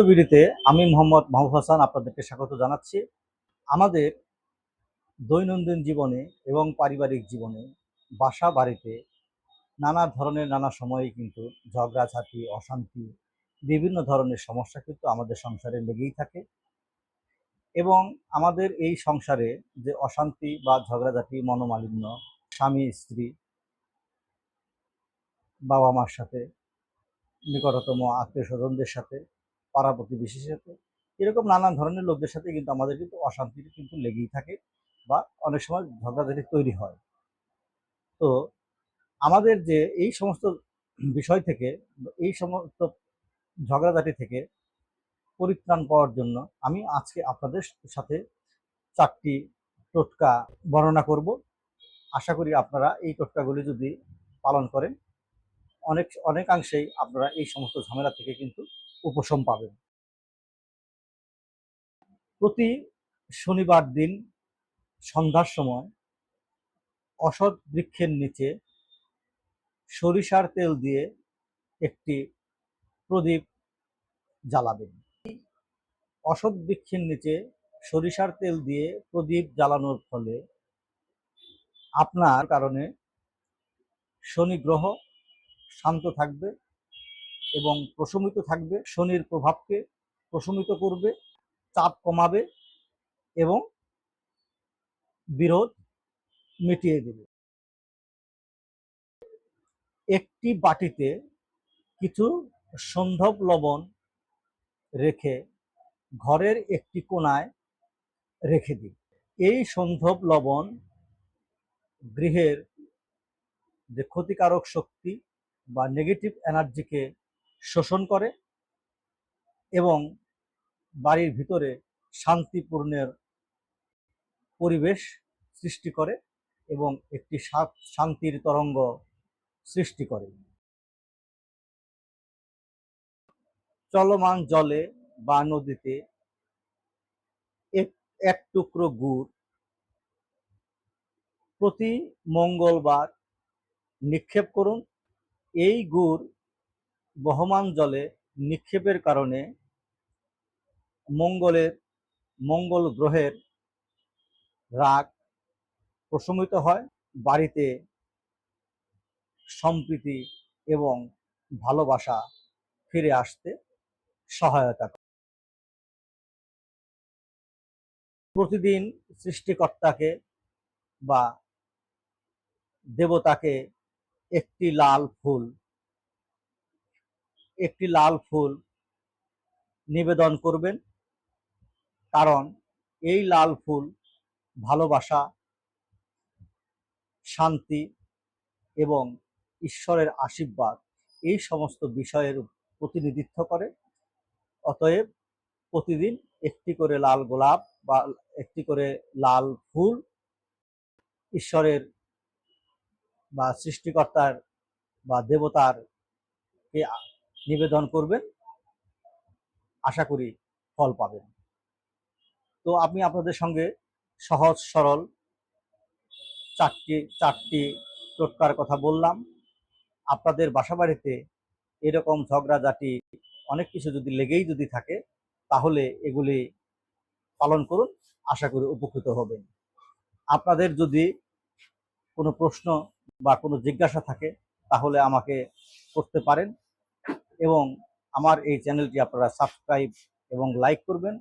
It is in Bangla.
ভিডিওতে আমি মোহাম্মদ মাহবুব হাসান আপনাদেরকে স্বাগত জানাচ্ছি। আমাদের দৈনন্দিন জীবনে এবং পারিবারিক জীবনে বাসা বাড়িতে নানা ধরনের নানা সময়ে কিন্তু ঝগড়াঝাঁটি, অশান্তি, বিভিন্ন ধরনের সমস্যা কিন্তু আমাদের সংসারে লেগেই থাকে। এবং আমাদের এই সংসারে যে অশান্তি বা ঝগড়াঝাঁটি, মনোমালিন্য, স্বামী স্ত্রী, বাবা মার সাথে, নিকটতম আত্মীয় স্বজনদের সাথে, পাড়া প্রতিবেশীর সাথে, এরকম নানান ধরনের লোকদের সাথে কিন্তু আমাদের কিন্তু অশান্তি কিন্তু লেগেই থাকে বা অনেক সময় ঝগড়াঝাটি তৈরি হয়। তো আমাদের যে এই সমস্ত বিষয় থেকে, এই সমস্ত ঝগড়াঝাটি থেকে পরিত্রাণ পাওয়ার জন্য আমি আজকে আপনাদের সাথে 4টি টোটকা বর্ণনা করব। আশা করি আপনারা এই টোটকাগুলি যদি পালন করেন অনেকাংশেই আপনারা এই সমস্ত ঝামেলা থেকে কিন্তু উপশম পাবেন। প্রতি শনিবার দিন সন্ধ্যার সময় অসৎ বৃক্ষের নিচে সরিষার তেল দিয়ে একটি প্রদীপ জ্বালাবেন। অসৎ বৃক্ষের নিচে সরিষার তেল দিয়ে প্রদীপ জ্বালানোর ফলে আপনার কারণে শনি গ্রহ শান্ত থাকবে এবং প্রশমিত থাকবে। শনির প্রভাবকে প্রশমিত করবে, চাপ কমাবে এবং বিরোধ মিটিয়ে দেবে। একটি বাটিতে কিছু সন্ধব লবণ রেখে ঘরের একটি কোণায় রেখে দিন। এই সন্ধব লবণ গৃহের যে ক্ষতিকারক শক্তি বা নেগেটিভ এনার্জিকে শোষণ করে এবং বাড়ির ভিতরে শান্তিপূর্ণের পরিবেশ সৃষ্টি করে এবং একটি শান্তির তরঙ্গ সৃষ্টি করে। চলমান জলে বা নদীতে এক টুকরো গুড় প্রতি মঙ্গলবার নিক্ষেপ করুন। এই গুড় বহমান জলে নিক্ষেপের কারণে মঙ্গল গ্রহের রাগ প্রশমিত হয়, বাড়িতে সম্প্রীতি এবং ভালোবাসা ফিরে আসতে সহায়তা করে। প্রতিদিন সৃষ্টিকর্তাকে বা দেবতাকে একটি লাল ফুল নিবেদন করবেন, কারণ এই লাল ফুল ভালোবাসা, শান্তি এবং ঈশ্বরের আশীর্বাদ এই সমস্ত বিষয়ের প্রতিনিধিত্ব করে। অতএব প্রতিদিন একটি করে লাল গোলাপ বা একটি করে লাল ফুল ঈশ্বরের বা সৃষ্টিকর্তার বা দেবতার কে নিবেদন করবেন, আশা করি ফল পাবেন। তো আমি আপনাদের সঙ্গে সহজ সরল চারটি টোটকার কথা বললাম। আপনাদের বাসাবাড়িতে এরকম ঝগড়াঝাটি অনেক কিছু যদি লেগেই থাকে, তাহলে এগুলি পালন করুন, আশা করি উপকৃত হবেন। আপনাদের যদি কোনো প্রশ্ন বা কোনো জিজ্ঞাসা থাকে তাহলে আমাকে করতে পারেন এবং আমার এই চ্যানেলটি আপনারা সাবস্ক্রাইব এবং লাইক করবেন।